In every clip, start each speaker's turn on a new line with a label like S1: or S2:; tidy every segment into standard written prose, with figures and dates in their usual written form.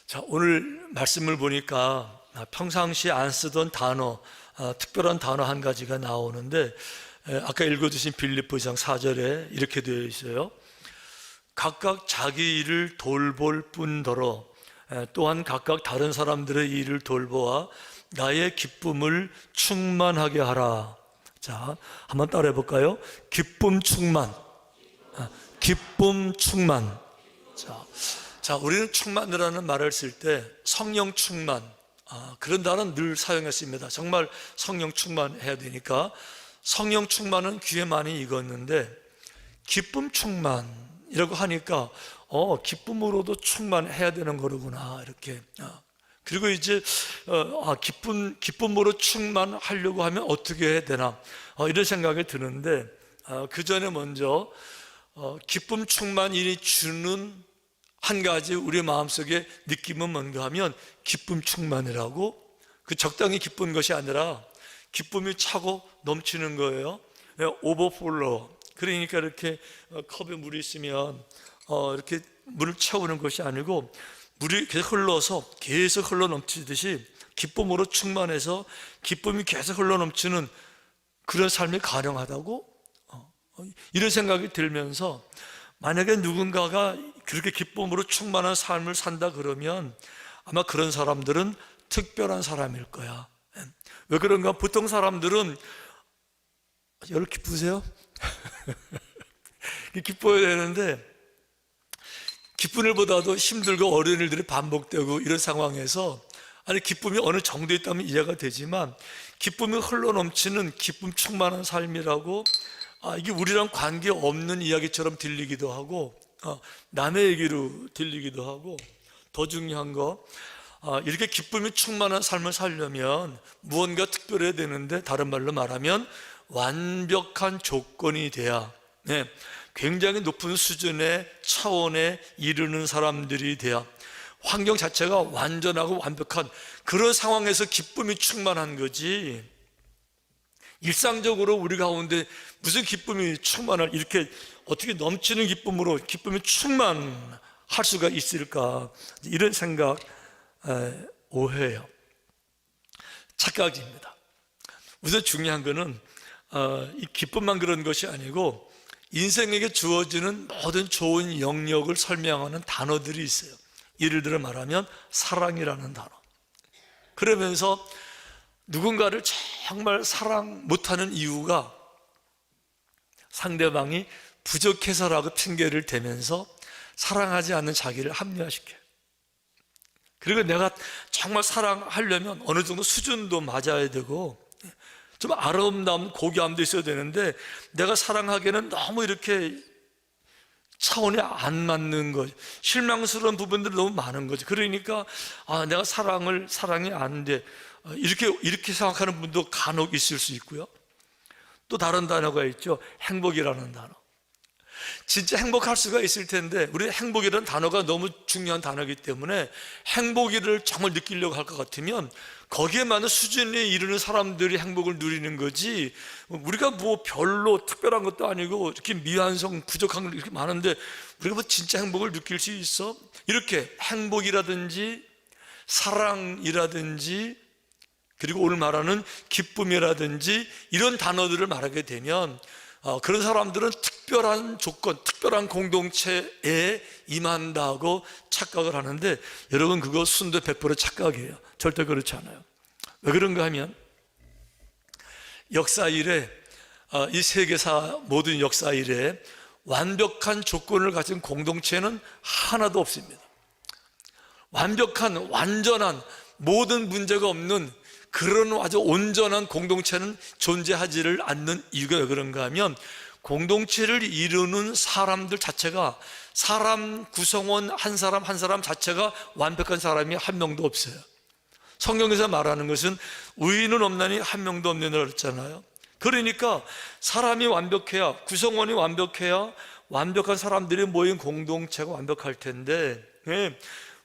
S1: 자, 오늘 말씀을 보니까 평상시에 안 쓰던 단어, 특별한 단어 한 가지가 나오는데, 아까 읽어주신 빌립보서 4절에 이렇게 되어 있어요. 각각 자기 일을 돌볼 뿐더러 또한 각각 다른 사람들의 일을 돌보아 나의 기쁨을 충만하게 하라. 자, 한번 따라해 볼까요? 기쁨 충만. 기쁨 충만. 자, 우리는 충만이라는 말을 쓸 때 성령 충만, 그런 단어는 늘 사용했습니다. 정말 성령 충만해야 되니까 성령 충만은 귀에 많이 익었는데, 기쁨 충만이라고 하니까 기쁨으로도 충만해야 되는 거로구나, 이렇게. 그리고 이제 기쁨으로 충만하려고 하면 어떻게 해야 되나, 이런 생각이 드는데, 그 전에 먼저 기쁨 충만이 주는 한 가지 우리 마음속에 느낌은 뭔가 하면, 기쁨 충만이라고, 그 적당히 기쁜 것이 아니라 기쁨이 차고 넘치는 거예요. 오버플로. 그러니까 이렇게 컵에 물이 있으면 이렇게 물을 채우는 것이 아니고, 물이 계속 흘러서 계속 흘러 넘치듯이 기쁨으로 충만해서 기쁨이 계속 흘러 넘치는 그런 삶이 가능하다고, 이런 생각이 들면서, 만약에 누군가가 그렇게 기쁨으로 충만한 삶을 산다 그러면 아마 그런 사람들은 특별한 사람일 거야. 왜 그런가? 보통 사람들은, 여러분 기쁘세요? 기뻐야 되는데, 기쁜 일보다도 힘들고 어려운 일들이 반복되고 이런 상황에서, 아니 기쁨이 어느 정도 있다면 이해가 되지만, 기쁨이 흘러넘치는 기쁨 충만한 삶이라고, 이게 우리랑 관계없는 이야기처럼 들리기도 하고, 남의 얘기로 들리기도 하고, 더 중요한 거, 이렇게 기쁨이 충만한 삶을 살려면 무언가 특별해야 되는데, 다른 말로 말하면 완벽한 조건이 돼야, 굉장히 높은 수준의 차원에 이르는 사람들이 돼야, 환경 자체가 완전하고 완벽한 그런 상황에서 기쁨이 충만한 거지, 일상적으로 우리 가운데 무슨 기쁨이 충만할, 이렇게 어떻게 넘치는 기쁨으로 기쁨이 충만할 수가 있을까, 이런 생각, 오해예요. 착각입니다. 우선 중요한 거는 이 기쁨만 그런 것이 아니고, 인생에게 주어지는 모든 좋은 영역을 설명하는 단어들이 있어요. 예를 들어 말하면 사랑이라는 단어. 그러면서 누군가를 정말 사랑 못하는 이유가 상대방이 부족해서라고 핑계를 대면서 사랑하지 않는 자기를 합리화시켜요. 그리고 내가 정말 사랑하려면 어느 정도 수준도 맞아야 되고, 좀 아름다운 고귀함도 있어야 되는데, 내가 사랑하기에는 너무 이렇게 차원이 안 맞는 것, 실망스러운 부분들이 너무 많은 거죠. 그러니까 내가 사랑이 안 돼, 이렇게 생각하는 분도 간혹 있을 수 있고요. 또 다른 단어가 있죠. 행복이라는 단어. 진짜 행복할 수가 있을 텐데, 우리 행복이라는 단어가 너무 중요한 단어이기 때문에 행복이를 정말 느끼려고 할 것 같으면 거기에 맞는 수준에 이르는 사람들이 행복을 누리는 거지, 우리가 뭐 별로 특별한 것도 아니고 이렇게 미완성 부족한 게 이렇게 많은데 우리가 뭐 진짜 행복을 느낄 수 있어? 이렇게 행복이라든지 사랑이라든지, 그리고 오늘 말하는 기쁨이라든지 이런 단어들을 말하게 되면, 그런 사람들은 특별한 조건, 특별한 공동체에 임한다고 착각을 하는데, 여러분 그거 순도 100% 착각이에요. 절대 그렇지 않아요. 왜 그런가 하면, 역사 이래, 이 세계사 모든 역사 이래 완벽한 조건을 가진 공동체는 하나도 없습니다. 완벽한, 완전한, 모든 문제가 없는 그런 아주 온전한 공동체는 존재하지를 않는 이유가 왜 그런가 하면, 공동체를 이루는 사람들 자체가, 사람 구성원 한 사람 한 사람 자체가 완벽한 사람이 한 명도 없어요. 성경에서 말하는 것은 의인은 없나니 한 명도 없느니라 그랬잖아요. 그러니까 사람이 완벽해야, 구성원이 완벽해야 완벽한 사람들이 모인 공동체가 완벽할 텐데,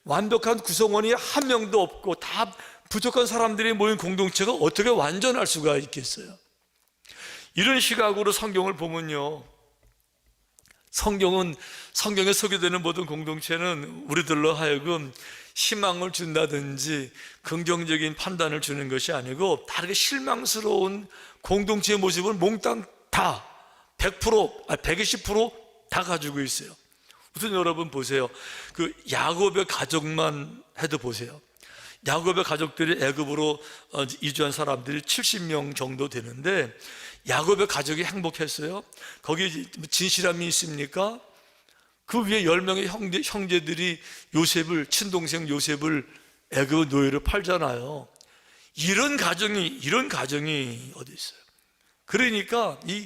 S1: 완벽한 구성원이 한 명도 없고 다 부족한 사람들이 모인 공동체가 어떻게 완전할 수가 있겠어요? 이런 시각으로 성경을 보면요, 성경에 소개되는 모든 공동체는 우리들로 하여금 희망을 준다든지 긍정적인 판단을 주는 것이 아니고 다르게 실망스러운 공동체의 모습을 몽땅 다 100%, 120%다 가지고 있어요. 우선 여러분 보세요. 그 야곱의 가족만 해도 보세요. 야곱의 가족들이 애굽으로 이주한 사람들이 70명 정도 되는데 야곱의 가족이 행복했어요? 거기 진실함이 있습니까? 그 위에 10명의 형제들이 요셉을, 친동생 요셉을 애굽 노예로 팔잖아요. 이런 가정이 어디 있어요? 그러니까 이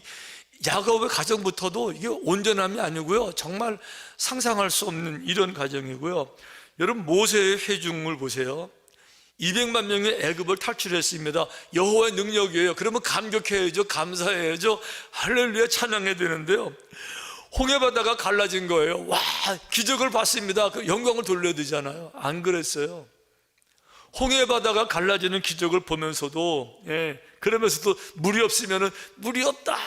S1: 야곱의 가정부터도 이게 온전함이 아니고요, 정말 상상할 수 없는 이런 가정이고요. 여러분 모세의 회중을 보세요. 200만 명의 애굽을 탈출했습니다. 여호와의 능력이에요. 그러면 감격해야죠, 감사해야죠, 할렐루야 찬양해야 되는데요, 홍해바다가 갈라진 거예요. 와, 기적을 봤습니다. 그 영광을 돌려야 되잖아요. 안 그랬어요. 홍해바다가 갈라지는 기적을 보면서도, 그러면서도 물이 없으면은 물이 없다,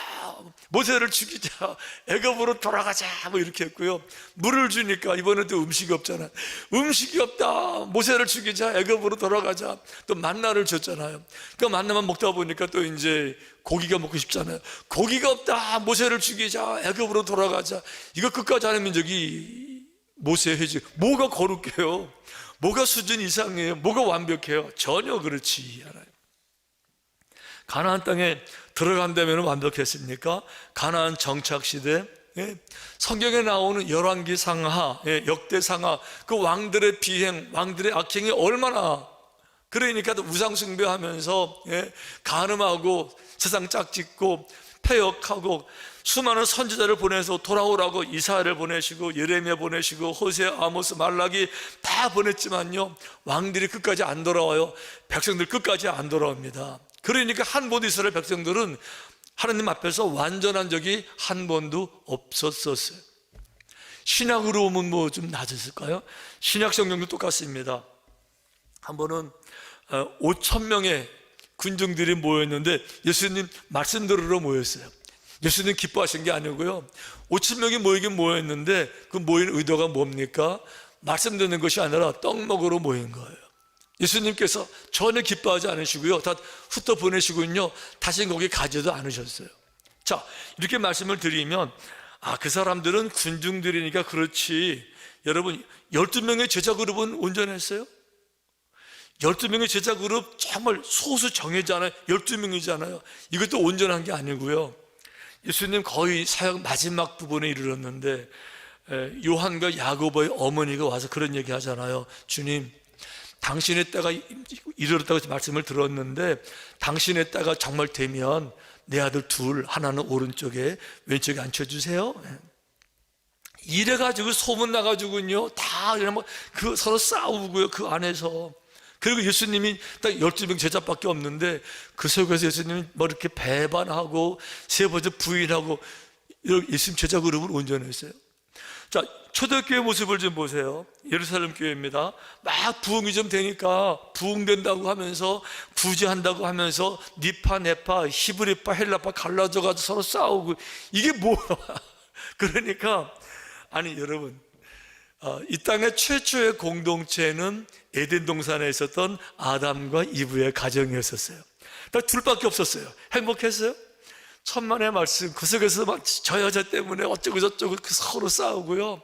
S1: 모세를 죽이자, 애굽으로 돌아가자, 뭐 이렇게 했고요. 물을 주니까 이번에도 음식이 없잖아요. 음식이 없다, 모세를 죽이자, 애굽으로 돌아가자. 또 만나를 줬잖아요. 그 만나만 먹다 보니까 또 이제 고기가 먹고 싶잖아요. 고기가 없다, 모세를 죽이자, 애굽으로 돌아가자. 이거 끝까지 하는 민족이 모세의 회지. 뭐가 거룩해요? 뭐가 수준 이상이에요? 뭐가 완벽해요? 전혀 그렇지 않아요. 가나안 땅에 들어간다면 완벽했습니까? 가나안 정착시대, 성경에 나오는 열왕기 상하, 역대 상하, 그 왕들의 비행, 왕들의 악행이 얼마나, 그러니까 우상 숭배하면서 간음하고 세상 짝짓고 패역하고 수많은 선지자를 보내서 돌아오라고 이사야를 보내시고 예레미야 보내시고 호세, 아모스, 말라기 다 보냈지만요, 왕들이 끝까지 안 돌아와요. 백성들 끝까지 안 돌아옵니다. 그러니까 한 번 이스라엘 백성들은 하나님 앞에서 완전한 적이 한 번도 없었어요. 신약으로 오면 뭐 좀 낮았을까요? 신약 성경도 똑같습니다. 한 번은 5,000명의 군중들이 모였는데 예수님 말씀 들으러 모였어요. 예수님 기뻐하신 게 아니고요, 5,000명이 모이긴 모였는데 그 모인 의도가 뭡니까? 말씀 듣는 것이 아니라 떡 먹으러 모인 거예요. 예수님께서 전혀 기뻐하지 않으시고요, 다 흩어 보내시군요, 다시 거기 가지도 않으셨어요. 자, 이렇게 말씀을 드리면, 그 사람들은 군중들이니까 그렇지. 여러분, 12명의 제자 그룹은 온전했어요? 12명의 제자 그룹 정말 소수 정예잖아요. 12명이잖아요. 이것도 온전한 게 아니고요, 예수님 거의 사역 마지막 부분에 이르렀는데 요한과 야고보의 어머니가 와서 그런 얘기 하잖아요. 주님, 당신의 때가 이르렀다고 말씀을 들었는데 당신의 때가 정말 되면 내 아들 둘, 하나는 오른쪽에 왼쪽에 앉혀주세요. 이래가지고 소문 나가지고요, 다 그냥 그 서로 싸우고요, 그 안에서. 그리고 예수님이 딱 12명 제자밖에 없는데 그 속에서 예수님이 뭐 이렇게 배반하고 세 번째 부인하고 예수님 제자 그룹을 온전했어요. 자, 초대교회 모습을 좀 보세요. 예루살렘 교회입니다. 막 부흥이 좀 되니까 부흥된다고 하면서 부재한다고 하면서 니파, 네파, 히브리파, 헬라파 갈라져가지고 서로 싸우고, 이게 뭐야? 그러니까 아니 여러분, 이 땅의 최초의 공동체는 에덴 동산에 있었던 아담과 이브의 가정이었었어요. 딱 둘밖에 없었어요. 행복했어요? 천만의 말씀, 그 속에서 막 저 여자 때문에 어쩌고 저쩌고 서로 싸우고요,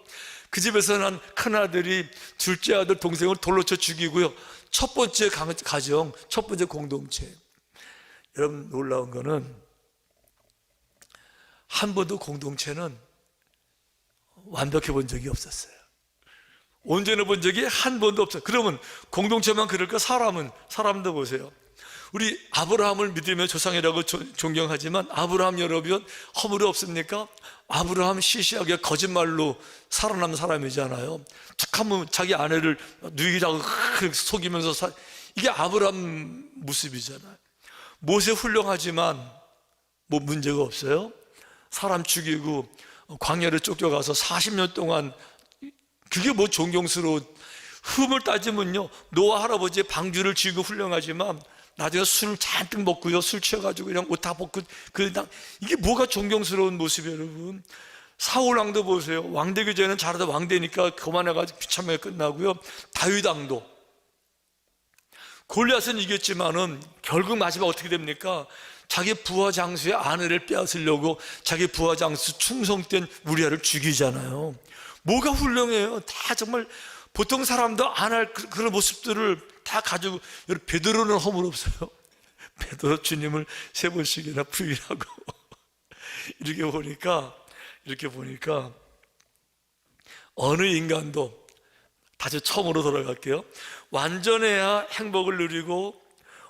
S1: 그 집에서 난 큰아들이 둘째 아들 동생을 돌로 쳐 죽이고요. 첫 번째 가정, 첫 번째 공동체. 여러분, 놀라운 거는 한 번도 공동체는 완벽해 본 적이 없었어요. 온전해 본 적이 한 번도 없어요. 그러면 공동체만 그럴까? 사람도 보세요. 우리 아브라함을 믿으며 조상이라고 존경하지만 아브라함 여러분 허물이 없습니까? 아브라함 시시하게 거짓말로 살아남은 사람이잖아요. 툭 하면 자기 아내를 누이라고 속이면서 이게 아브라함 모습이잖아요. 모세 훌륭하지만 뭐 문제가 없어요. 사람 죽이고 광야를 쫓겨가서 40년 동안, 그게 뭐 존경스러운, 흠을 따지면요, 노아 할아버지의 방주를 지고 훌륭하지만 나중에 술 잔뜩 먹고요, 술 취해가지고 그냥 옷 다 벗고, 이게 뭐가 존경스러운 모습이에요, 여러분? 사울 왕도 보세요. 왕 되기 전에는 잘하다 왕 되니까 그만해가지고 비참하게 끝나고요. 다윗 왕도 골리앗은 이겼지만은 결국 마지막 어떻게 됩니까? 자기 부하 장수의 아내를 빼앗으려고 자기 부하 장수 충성된 우리아를 죽이잖아요. 뭐가 훌륭해요? 다 정말 보통 사람도 안 할 그런 모습들을 다 가지고. 여러분, 베드로는 허물 없어요. 베드로 주님을 3번씩이나 부인하고 이렇게 보니까 어느 인간도, 다시 처음으로 돌아갈게요. 완전해야 행복을 누리고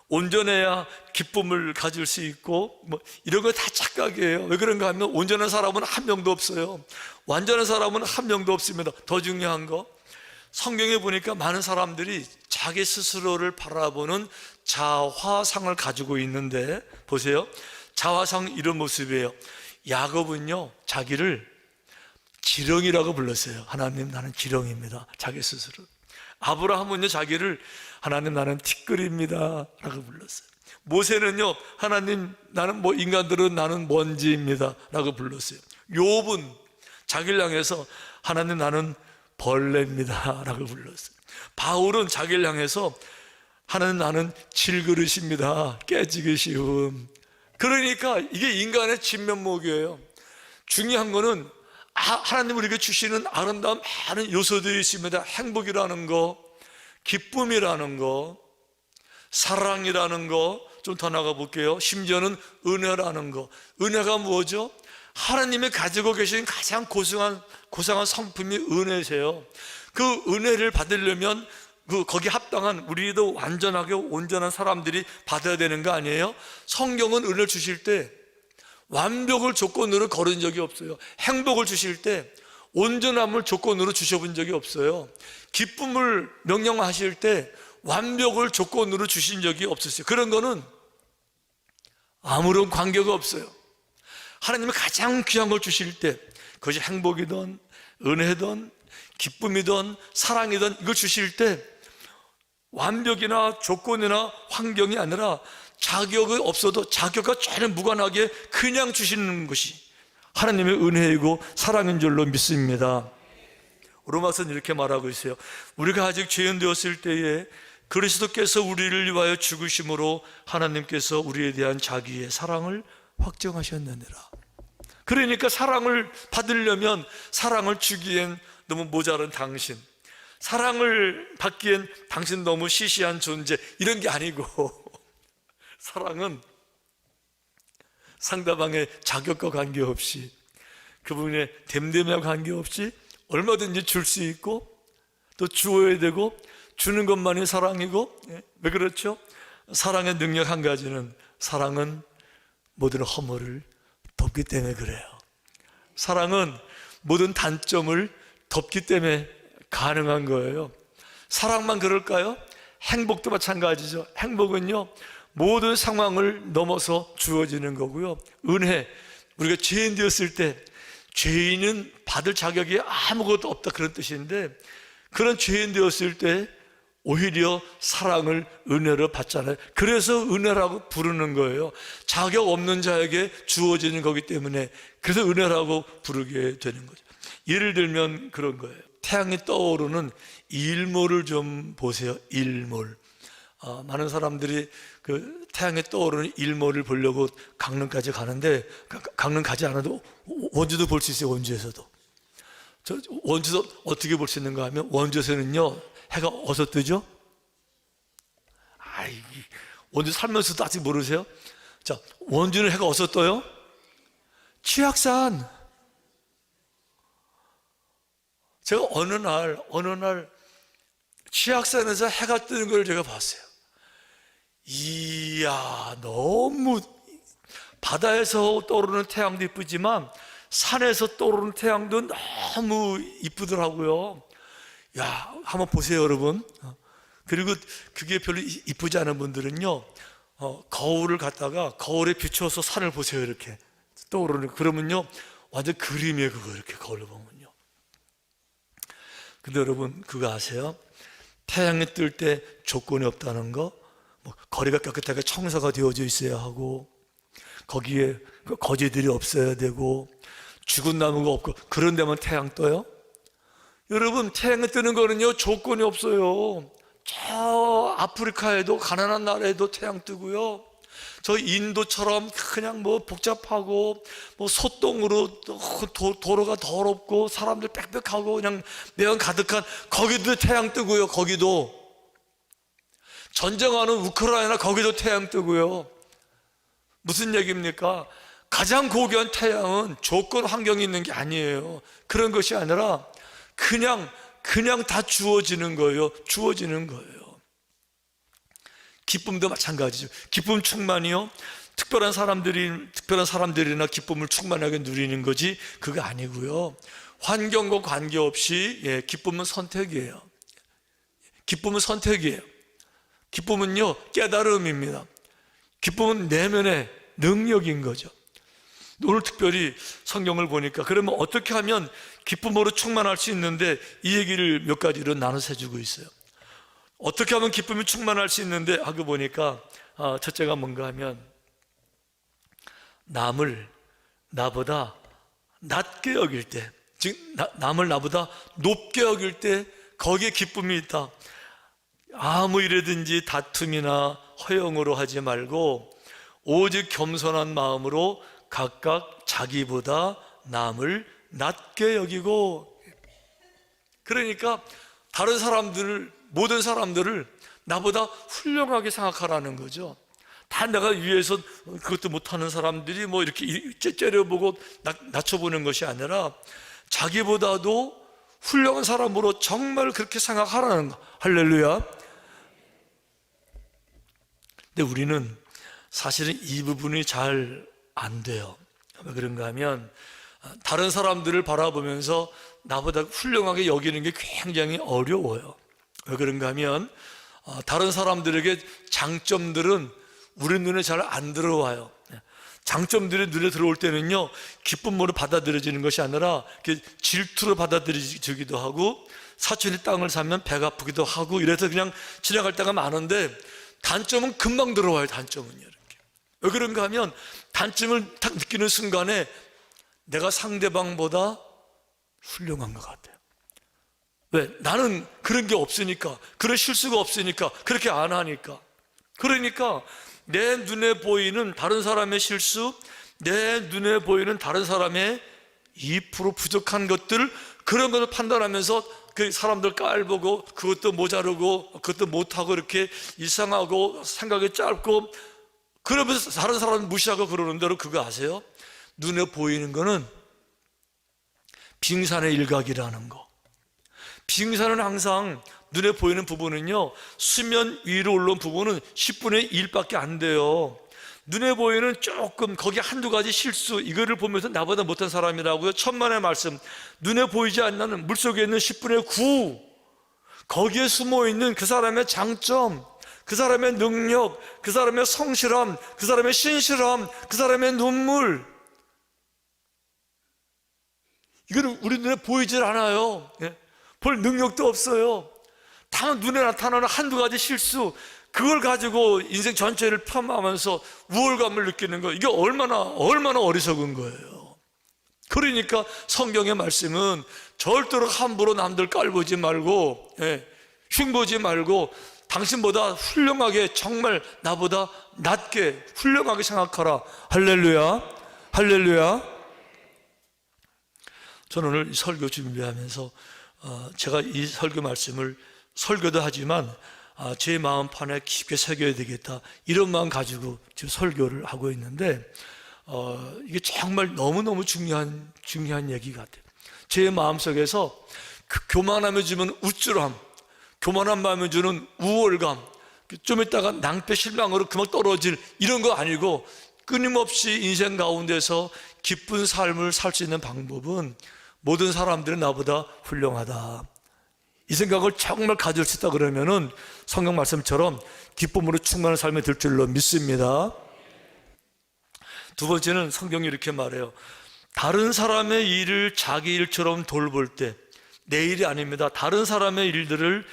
S1: 온전해야 기쁨을 가질 수 있고 이런 거 다 착각이에요. 왜 그런가 하면 온전한 사람은 한 명도 없어요. 완전한 사람은 한 명도 없습니다. 더 중요한 거, 성경에 보니까 많은 사람들이 자기 스스로를 바라보는 자화상을 가지고 있는데, 보세요. 자화상 이런 모습이에요. 야곱은요, 자기를 지렁이라고 불렀어요. 하나님, 나는 지렁이입니다. 자기 스스로. 아브라함은요, 자기를 하나님, 나는 티끌입니다 라고 불렀어요. 모세는요, 하나님, 나는 인간들은 나는 먼지입니다 라고 불렀어요. 욥은 자기를 향해서 하나님, 나는 벌레입니다 라고 불렀어요. 바울은 자기를 향해서 하나님, 나는 질그릇입니다, 깨지기 쉬운. 그러니까 이게 인간의 진면목이에요. 중요한 거는 하나님 우리에게 주시는 아름다운 많은 요소들이 있습니다. 행복이라는 거, 기쁨이라는 거, 사랑이라는 거, 좀 더 나가 볼게요. 심지어는 은혜라는 거. 은혜가 뭐죠? 하나님이 가지고 계신 가장 고상한 성품이 은혜세요. 그 은혜를 받으려면 거기 합당한, 우리도 완전하게 온전한 사람들이 받아야 되는 거 아니에요? 성경은 은혜를 주실 때 완벽을 조건으로 걸은 적이 없어요. 행복을 주실 때 온전함을 조건으로 주셔본 적이 없어요. 기쁨을 명령하실 때 완벽을 조건으로 주신 적이 없었어요. 그런 거는 아무런 관계가 없어요. 하나님이 가장 귀한 걸 주실 때, 그것이 행복이든 은혜든 기쁨이든 사랑이든, 이걸 주실 때 완벽이나 조건이나 환경이 아니라 자격이 없어도 자격과 전혀 무관하게 그냥 주시는 것이 하나님의 은혜이고 사랑인 줄로 믿습니다. 로마서는 이렇게 말하고 있어요. 우리가 아직 죄인 되었을 때에 그리스도께서 우리를 위하여 죽으심으로 하나님께서 우리에 대한 자기의 사랑을 확정하셨느니라. 그러니까 사랑을 받으려면 사랑을 주기엔 너무 모자란 당신, 사랑을 받기엔 당신 너무 시시한 존재, 이런 게 아니고 사랑은 상대방의 자격과 관계없이, 그분의 됨됨이와 관계없이 얼마든지 줄 수 있고 또 주어야 되고, 주는 것만이 사랑이고. 왜 그렇죠? 사랑의 능력 한 가지는, 사랑은 모든 허물을 덮기 때문에 그래요. 사랑은 모든 단점을 덮기 때문에 가능한 거예요. 사랑만 그럴까요? 행복도 마찬가지죠. 행복은요, 모든 상황을 넘어서 주어지는 거고요. 은혜, 우리가 죄인 되었을 때, 죄인은 받을 자격이 아무것도 없다, 그런 뜻인데, 그런 죄인 되었을 때 오히려 사랑을 은혜로 받잖아요. 그래서 은혜라고 부르는 거예요. 자격 없는 자에게 주어지는 거기 때문에, 그래서 은혜라고 부르게 되는 거죠. 예를 들면 그런 거예요. 태양이 떠오르는 일몰을 좀 보세요. 일몰. 많은 사람들이 그 태양에 떠오르는 일몰을 보려고 강릉까지 가는데, 강릉 가지 않아도 원주도 볼 수 있어요. 원주에서도. 원주도 어떻게 볼 수 있는가 하면, 원주에서는요, 해가 어디서 뜨죠? 원주 살면서도 아직 모르세요? 자, 원주는 해가 어디서 떠요? 취약산. 제가 어느 날 취약산에서 해가 뜨는 걸 제가 봤어요. 이야, 너무, 바다에서 떠오르는 태양도 이쁘지만 산에서 떠오르는 태양도 너무 이쁘더라고요. 야, 한번 보세요, 여러분. 그리고 그게 별로 이쁘지 않은 분들은요, 거울을 갖다가 거울에 비추어서 산을 보세요. 이렇게 떠오르는. 그러면요, 완전 그림이에요. 그거 이렇게 거울로 보면요. 근데 여러분, 그거 아세요? 태양이 뜰 때 조건이 없다는 거, 거리가 깨끗하게 청소가 되어져 있어야 하고, 거기에 거지들이 없어야 되고, 죽은 나무가 없고 그런 데만 태양 떠요? 여러분, 태양이 뜨는 거는요 조건이 없어요. 저 아프리카에도, 가난한 나라에도 태양 뜨고요, 저 인도처럼 그냥 뭐 복잡하고 뭐 소똥으로 도로가 더럽고 사람들 빽빽하고 그냥 매연 가득한 거기도 태양 뜨고요, 거기도 전쟁하는 우크라이나 거기도 태양 뜨고요. 무슨 얘기입니까? 가장 고귀한 태양은 조건 환경이 있는 게 아니에요. 그런 것이 아니라 그냥 다 주어지는 거예요. 주어지는 거예요. 기쁨도 마찬가지죠. 기쁨 충만이요, 특별한 사람들이나 기쁨을 충만하게 누리는 거지 그거 아니고요. 환경과 관계없이 기쁨은 선택이에요. 기쁨은 선택이에요. 기쁨은요 깨달음입니다. 기쁨은 내면의 능력인 거죠. 오늘 특별히 성경을 보니까 그러면 어떻게 하면 기쁨으로 충만할 수 있는데, 이 얘기를 몇 가지로 나눠서 해주고 있어요. 어떻게 하면 기쁨이 충만할 수 있는데 하고 보니까 첫째가 뭔가 하면, 남을 나보다 낮게 여길 때, 즉 남을 나보다 높게 여길 때 거기에 기쁨이 있다. 아무 일이든지 다툼이나 허영으로 하지 말고 오직 겸손한 마음으로 각각 자기보다 남을 낮게 여기고, 그러니까 다른 사람들을, 모든 사람들을 나보다 훌륭하게 생각하라는 거죠. 다 내가 위에서 그것도 못하는 사람들이 뭐 이렇게 째려보고 낮춰보는 것이 아니라 자기보다도 훌륭한 사람으로 정말 그렇게 생각하라는 거. 할렐루야. 근데 우리는 사실은 이 부분이 잘 안 돼요. 왜 그런가 하면 다른 사람들을 바라보면서 나보다 훌륭하게 여기는 게 굉장히 어려워요. 왜 그런가 하면 다른 사람들에게 장점들은 우리 눈에 잘 안 들어와요. 장점들이 눈에 들어올 때는요 기쁨으로 받아들여지는 것이 아니라 질투로 받아들여지기도 하고, 사촌이 땅을 사면 배가 아프기도 하고, 이래서 그냥 지나갈 때가 많은데 단점은 금방 들어와요. 단점은요 이렇게. 왜 그런가 하면 단점을 딱 느끼는 순간에 내가 상대방보다 훌륭한 것 같아요. 왜? 나는 그런 게 없으니까, 그런 실수가 없으니까, 그렇게 안 하니까. 그러니까 내 눈에 보이는 다른 사람의 실수, 내 눈에 보이는 다른 사람의 2% 부족한 것들, 그런 것을 판단하면서 그 사람들 깔보고 그것도 모자르고 그것도 못하고 이렇게 이상하고 생각이 짧고, 그러면서 다른 사람을 무시하고 그러는 대로, 그거 아세요? 눈에 보이는 거는 빙산의 일각이라는 거. 빙산은 항상 눈에 보이는 부분은요 수면 위로 올라온 부분은 10분의 1밖에 안 돼요. 눈에 보이는 조금, 거기 한두 가지 실수, 이거를 보면서 나보다 못한 사람이라고요. 천만의 말씀. 눈에 보이지 않는 물속에 있는 10분의 9, 거기에 숨어있는 그 사람의 장점, 그 사람의 능력, 그 사람의 성실함, 그 사람의 신실함, 그 사람의 눈물, 이거는 우리 눈에 보이질 않아요. 볼 능력도 없어요. 다만 눈에 나타나는 한두 가지 실수, 그걸 가지고 인생 전체를 폄하하면서 우월감을 느끼는 거, 이게 얼마나 어리석은 거예요. 그러니까 성경의 말씀은 절대로 함부로 남들 깔보지 말고, 흉보지 말고 당신보다 훌륭하게, 정말 나보다 낮게 훌륭하게 생각하라. 할렐루야. 할렐루야. 저는 오늘 이 설교 준비하면서 제가 이 설교 말씀을 설교도 하지만 제 마음판에 깊게 새겨야 되겠다, 이런 마음 가지고 지금 설교를 하고 있는데, 이게 정말 너무너무 중요한 얘기 같아요. 제 마음속에서 교만하면 주면 우쭐함, 교만한 마음에 주는 우월감, 좀 있다가 낭패 실망으로 그만 떨어질 이런 거 아니고, 끊임없이 인생 가운데서 기쁜 삶을 살 수 있는 방법은 모든 사람들은 나보다 훌륭하다, 이 생각을 정말 가질 수 있다 그러면은 성경 말씀처럼 기쁨으로 충만한 삶이 될 줄로 믿습니다. 두 번째는 성경이 이렇게 말해요. 다른 사람의 일을 자기 일처럼 돌볼 때, 내 일이 아닙니다. 다른 사람의 일들을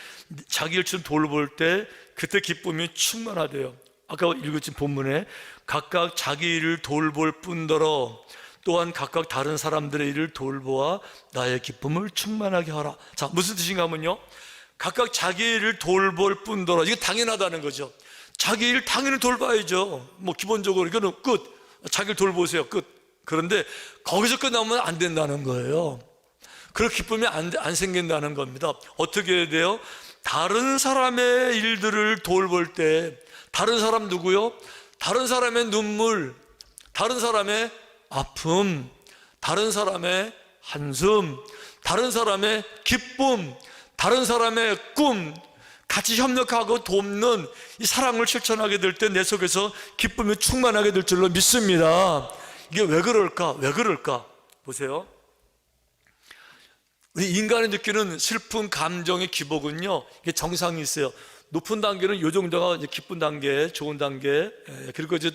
S1: 자기 일처럼 돌볼 때 그때 기쁨이 충만하대요. 아까 읽었던 본문에 각각 자기 일을 돌볼 뿐더러 또한 각각 다른 사람들의 일을 돌보아 나의 기쁨을 충만하게 하라. 자, 무슨 뜻인가 하면요, 각각 자기 일을 돌볼 뿐더러, 이게 당연하다는 거죠. 자기 일 당연히 돌봐야죠. 뭐 기본적으로 이거는 끝, 자기를 돌보세요, 끝. 그런데 거기서 끝나면 안 된다는 거예요. 그런 기쁨이 안 생긴다는 겁니다. 어떻게 해야 돼요? 다른 사람의 일들을 돌볼 때, 다른 사람 누구요? 다른 사람의 눈물, 다른 사람의 아픔, 다른 사람의 한숨, 다른 사람의 기쁨, 다른 사람의 꿈, 같이 협력하고 돕는 이 사랑을 실천하게 될 때 내 속에서 기쁨이 충만하게 될 줄로 믿습니다. 이게 왜 그럴까? 왜 그럴까? 보세요. 우리 인간이 느끼는 슬픈 감정의 기복은요, 이게 정상이 있어요. 높은 단계는 요 정도가 이제 기쁜 단계, 좋은 단계, 그리고 이제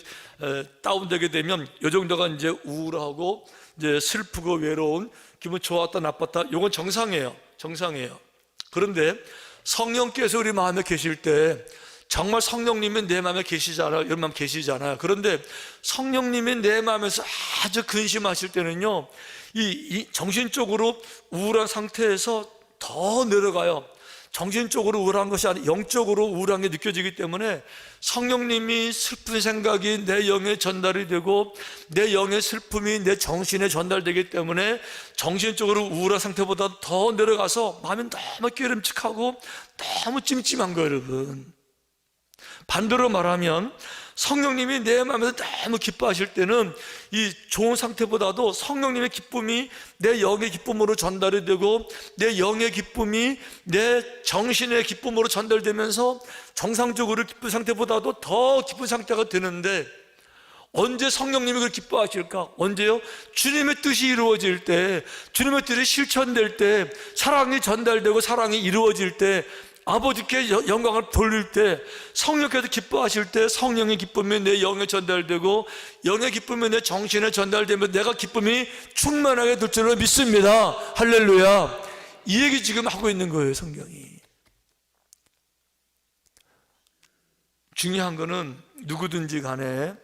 S1: 다운되게 되면 요 정도가 이제 우울하고 이제 슬프고 외로운, 기분 좋았다 나빴다, 요건 정상이에요. 정상이에요. 그런데 성령께서 우리 마음에 계실 때, 정말 성령님이 내 마음에 계시잖아요. 여러분 마음에 계시잖아요. 그런데 성령님이 내 마음에서 아주 근심하실 때는요, 이 정신적으로 우울한 상태에서 더 내려가요. 정신적으로 우울한 것이 아니라 영적으로 우울한 게 느껴지기 때문에 성령님이 슬픈 생각이 내 영에 전달이 되고 내 영의 슬픔이 내 정신에 전달되기 때문에 정신적으로 우울한 상태보다 더 내려가서 마음이 너무 깨름칙하고 너무 찜찜한 거예요, 여러분. 반대로 말하면 성령님이 내 마음에서 너무 기뻐하실 때는 이 좋은 상태보다도 성령님의 기쁨이 내 영의 기쁨으로 전달이 되고 내 영의 기쁨이 내 정신의 기쁨으로 전달되면서 정상적으로 기쁜 상태보다도 더 기쁜 상태가 되는데, 언제 성령님이 그걸 기뻐하실까? 언제요? 주님의 뜻이 이루어질 때, 주님의 뜻이 실천될 때, 사랑이 전달되고 사랑이 이루어질 때, 아버지께 영광을 돌릴 때, 성령께서 기뻐하실 때 성령의 기쁨이 내 영에 전달되고 영의 기쁨이 내 정신에 전달되면 내가 기쁨이 충만하게 될 줄로 믿습니다. 할렐루야. 이 얘기 지금 하고 있는 거예요, 성경이. 중요한 거는 누구든지 간에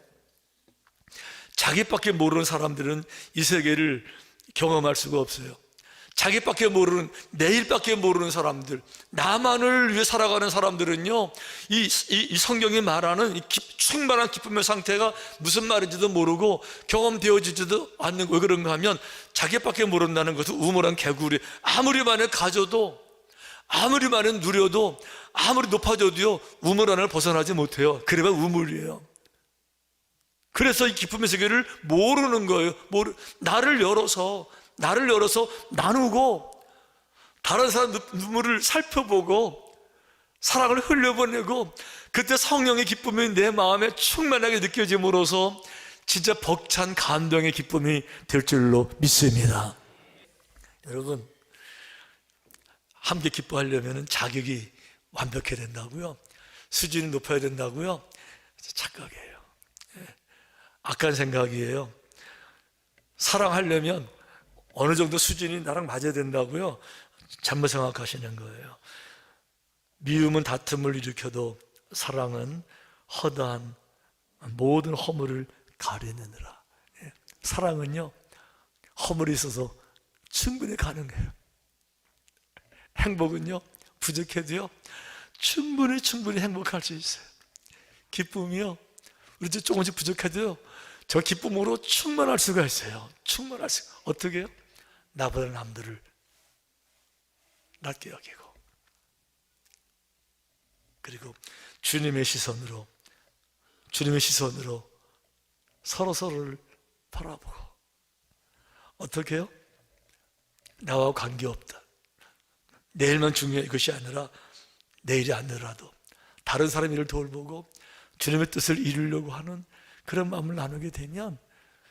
S1: 자기밖에 모르는 사람들은 이 세계를 경험할 수가 없어요. 자기밖에 모르는, 내일밖에 모르는 사람들, 나만을 위해 살아가는 사람들은요, 이 성경이 말하는 이 충만한 기쁨의 상태가 무슨 말인지도 모르고 경험되어지지도 않는, 왜 그런가 하면 자기밖에 모른다는 것은 우물한 개구리. 아무리 많이 가져도, 아무리 많이 누려도, 아무리 높아져도요, 우물 안을 벗어나지 못해요. 그래야 우물이에요. 그래서 이 기쁨의 세계를 모르는 거예요. 나를 열어서 나누고 다른 사람 눈물을 살펴보고 사랑을 흘려보내고 그때 성령의 기쁨이 내 마음에 충만하게 느껴짐으로써 진짜 벅찬 감동의 기쁨이 될 줄로 믿습니다. 여러분, 함께 기뻐하려면 자격이 완벽해야 된다고요? 수준이 높아야 된다고요? 착각이에요. 악한 생각이에요. 사랑하려면 어느 정도 수준이 나랑 맞아야 된다고요? 잘못 생각하시는 거예요. 미움은 다툼을 일으켜도 사랑은 허다한 모든 허물을 가려내느라. 사랑은요, 허물이 있어서 충분히 가능해요. 행복은요, 부족해도요, 충분히 행복할 수 있어요. 기쁨이요, 우리 조금씩 부족해도요, 저 기쁨으로 충만할 수가 있어요. 충만할 수가. 어떻게 해요? 나보다 남들을 낮게 여기고, 그리고 주님의 시선으로 서로를 바라보고, 어떻게 해요? 나와 관계없다, 내일만 중요해, 이것이 아니라 내일이 아니더라도 다른 사람 일을 돌보고 주님의 뜻을 이루려고 하는 그런 마음을 나누게 되면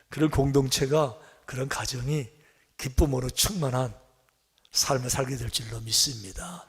S1: 그런 공동체가, 그런 가정이 기쁨으로 충만한 삶을 살게 될 줄로 믿습니다.